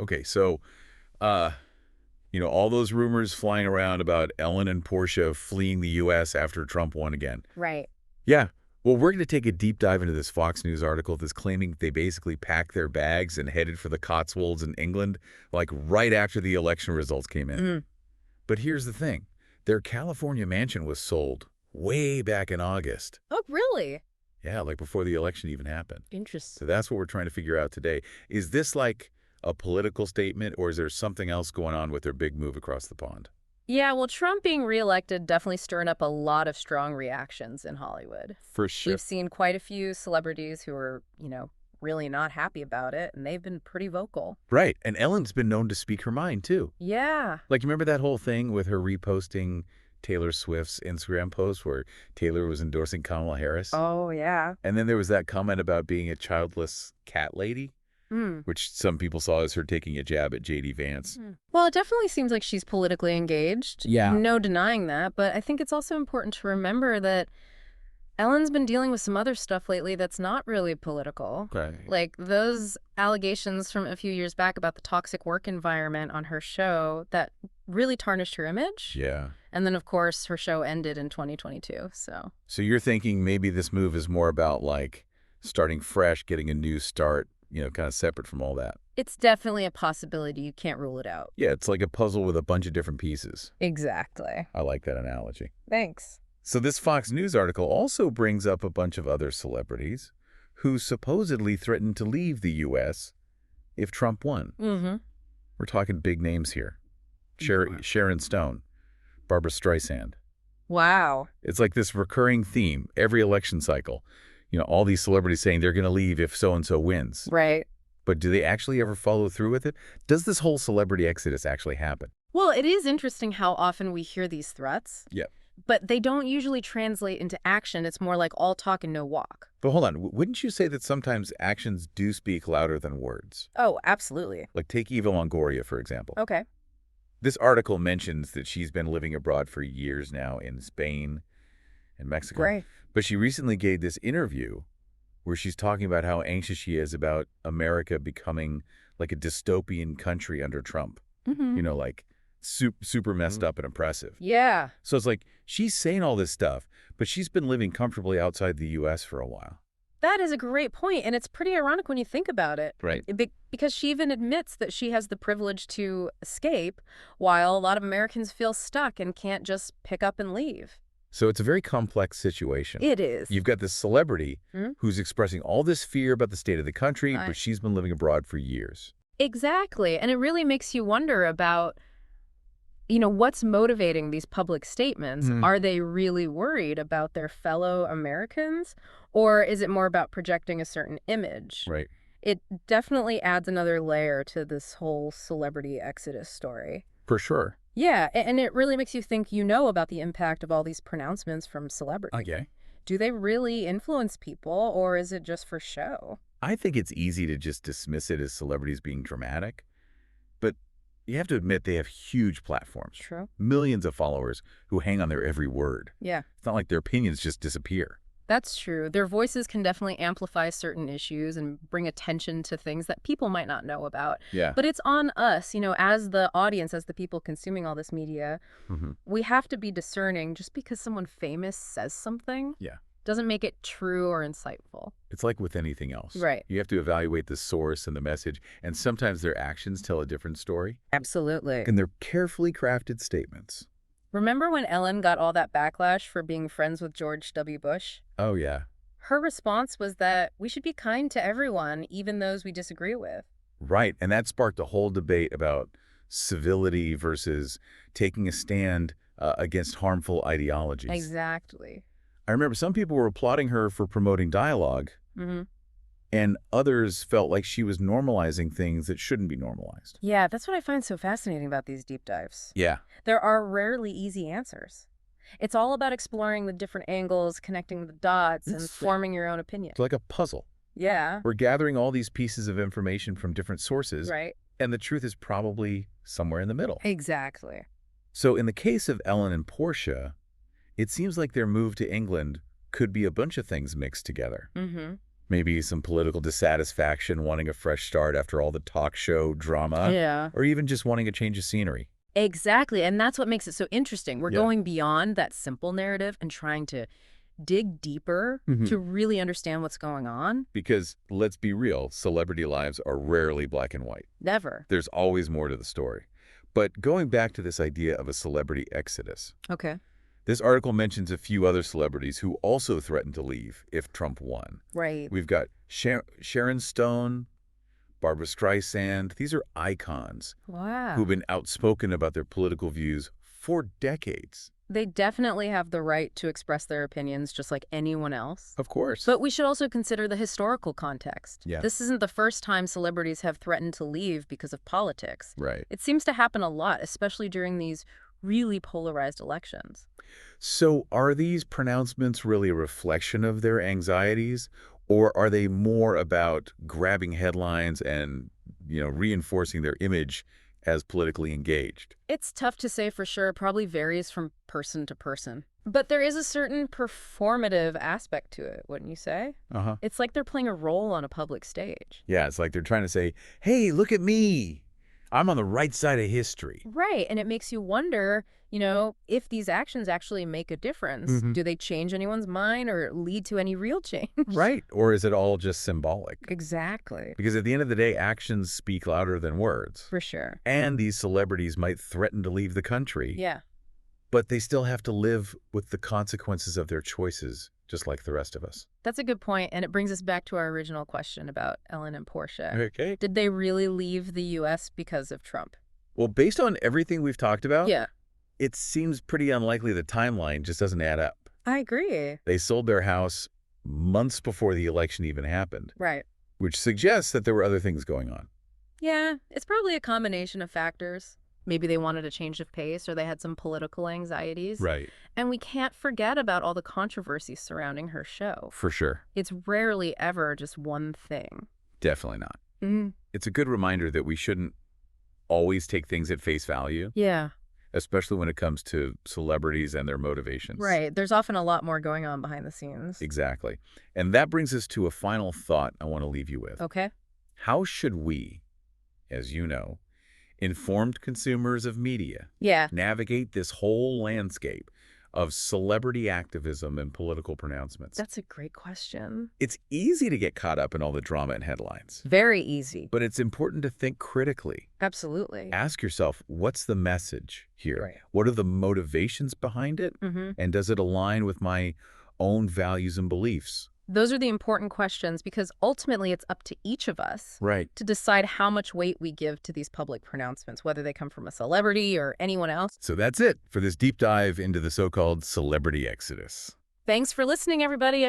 Okay, so, uh, all those rumors flying around about Ellen and Portia fleeing the U.S. after Trump won again. Right. Yeah. Well, we're going to take a deep dive into this Fox News article that's claiming they basically packed their bags and headed for the Cotswolds in England, like right after the election results came in. Mm. But here's the thing. Their California mansion was sold way back in August. Oh, really? Yeah, like before the election even happened. Interesting. So that's what we're trying to figure out today. Is this like a political statement, or is there something else going on with their big move across the pond? Yeah, well, Trump being reelected definitely stirring up a lot of strong reactions in Hollywood. For sure. We've seen quite a few celebrities who are, really not happy about it, and they've been pretty vocal. Right. And Ellen's been known to speak her mind, too. Yeah. Like, remember that whole thing with her reposting Taylor Swift's Instagram post where Taylor was endorsing Kamala Harris? Oh, yeah. And then there was that comment about being a childless cat lady, Mm. which some people saw as her taking a jab at J.D. Vance. Well, it definitely seems like she's politically engaged. Yeah. No denying that, but I think it's also important to remember that Ellen's been dealing with some other stuff lately that's not really political. Okay. Like those allegations from a few years back about the toxic work environment on her show that really tarnished her image. Yeah. And then, of course, her show ended in 2022, so. So you're thinking maybe this move is more about, like, starting fresh, getting a new start, kind of separate from all that. It's definitely a possibility. You can't rule it out. Yeah, it's like a puzzle with a bunch of different pieces. Exactly. I like that analogy. Thanks. So this Fox News article also brings up a bunch of other celebrities who supposedly threatened to leave the U.S. if Trump won. Mm-hmm. We're talking big names here. Wow. Sharon Stone, Barbara Streisand. Wow. It's like this recurring theme every election cycle. All these celebrities saying they're going to leave if so-and-so wins. Right. But do they actually ever follow through with it? Does this whole celebrity exodus actually happen? Well, it is interesting how often we hear these threats. Yep. But they don't usually translate into action. It's more like all talk and no walk. But hold on, wouldn't you say that sometimes actions do speak louder than words? Oh, absolutely. Like take Eva Longoria, for example. Okay. This article mentions that she's been living abroad for years now in Spain and Mexico. Right. But she recently gave this interview where she's talking about how anxious she is about America becoming like a dystopian country under Trump. Mm-hmm. Like super messed up and oppressive. Yeah. So it's like she's saying all this stuff, but she's been living comfortably outside the U.S. for a while. That is a great point, and it's pretty ironic when you think about it. Right. Because she even admits that she has the privilege to escape, while a lot of Americans feel stuck and can't just pick up and leave. So it's a very complex situation. It is. You've got this celebrity who's expressing all this fear about the state of the country, Right. but she's been living abroad for years. Exactly, and it really makes you wonder about what's motivating these public statements? Are they really worried about their fellow Americans, or is it more about projecting a certain image? Right. It definitely adds another layer to this whole celebrity exodus story. For sure. Yeah, and it really makes you think about the impact of all these pronouncements from celebrities. Okay. Do they really influence people, or is it just for show? I think it's easy to just dismiss it as celebrities being dramatic, but you have to admit they have huge platforms. True. Millions of followers who hang on their every word. Yeah. It's not like their opinions just disappear. That's true. Their voices can definitely amplify certain issues and bring attention to things that people might not know about. Yeah. But it's on us, as the audience, as the people consuming all this media, we have to be discerning. Just because someone famous says something doesn't make it true or insightful. It's like with anything else. Right. You have to evaluate the source and the message, and sometimes their actions tell a different story. Absolutely. And they're carefully crafted statements. Remember when Ellen got all that backlash for being friends with George W. Bush? Oh, yeah. Her response was that we should be kind to everyone, even those we disagree with. Right, and that sparked a whole debate about civility versus taking a stand against harmful ideologies. Exactly. I remember some people were applauding her for promoting dialogue, Mm-hmm. and others felt like she was normalizing things that shouldn't be normalized. Yeah, that's what I find so fascinating about these deep dives. Yeah. There are rarely easy answers. It's all about exploring the different angles, connecting the dots, and forming your own opinion. It's like a puzzle. Yeah. We're gathering all these pieces of information from different sources, Right. and the truth is probably somewhere in the middle. Exactly. So in the case of Ellen and Portia, it seems like their move to England could be a bunch of things mixed together. Mm-hmm. Maybe some political dissatisfaction, wanting a fresh start after all the talk show drama, Yeah. or even just wanting a change of scenery. Exactly, and that's what makes it so interesting. We're Yeah. going beyond that simple narrative and trying to dig deeper Mhm. to really understand what's going on. Because, let's be real, celebrity lives are rarely black and white. Never. There's always more to the story. But going back to this idea of a celebrity exodus, Okay. this article mentions a few other celebrities who also threatened to leave if Trump won. Right. We've got Sharon Stone, Barbara Streisand. These are icons Wow. who've been outspoken about their political views for decades. They definitely have the right to express their opinions just like anyone else. Of course. But we should also consider the historical context. Yeah. This isn't the first time celebrities have threatened to leave because of politics. Right. It seems to happen a lot, especially during these really polarized elections. So are these pronouncements really a reflection of their anxieties, or are they more about grabbing headlines and, reinforcing their image as politically engaged? It's tough to say for sure. It probably varies from person to person. But there is a certain performative aspect to it, wouldn't you say? Uh-huh. It's like they're playing a role on a public stage. Yeah, it's like they're trying to say, hey, look at me. I'm on the right side of history. Right, and it makes you wonder, if these actions actually make a difference. Mhm. Do they change anyone's mind or lead to any real change? Right. Or is it all just symbolic? Exactly. Because at the end of the day, actions speak louder than words. For sure. And these celebrities might threaten to leave the country, Yeah. but they still have to live with the consequences of their choices, just like the rest of us. That's a good point, and it brings us back to our original question about Ellen and Portia. Okay. Did they really leave the U.S. because of Trump? Well, based on everything we've talked about, Yeah, it seems pretty unlikely the timeline just doesn't add up. I agree. They sold their house months before the election even happened, Right. which suggests that there were other things going on. Yeah, it's probably a combination of factors. Maybe they wanted a change of pace or they had some political anxieties. Right. And we can't forget about all the controversy surrounding her show. For sure. It's rarely ever just one thing. Definitely not. Mm. It's a good reminder that we shouldn't always take things at face value, Yeah, especially when it comes to celebrities and their motivations. right. There's often a lot more going on behind the scenes. Exactly. And that brings us to a final thought I want to leave you with. Okay. How should we, as you know, informed consumers of media, Yeah. navigate this whole landscape of celebrity activism and political pronouncements? That's a great question. It's easy to get caught up in all the drama and headlines, Very easy. but it's important to think critically. Absolutely. Ask yourself, what's the message here? Right. What are the motivations behind it? Mm-hmm. And does it align with my own values and beliefs? Those are the important questions because ultimately it's up to each of us Right. to decide how much weight we give to these public pronouncements, whether they come from a celebrity or anyone else. So that's it for this deep dive into the so-called celebrity exodus. Thanks for listening, everybody.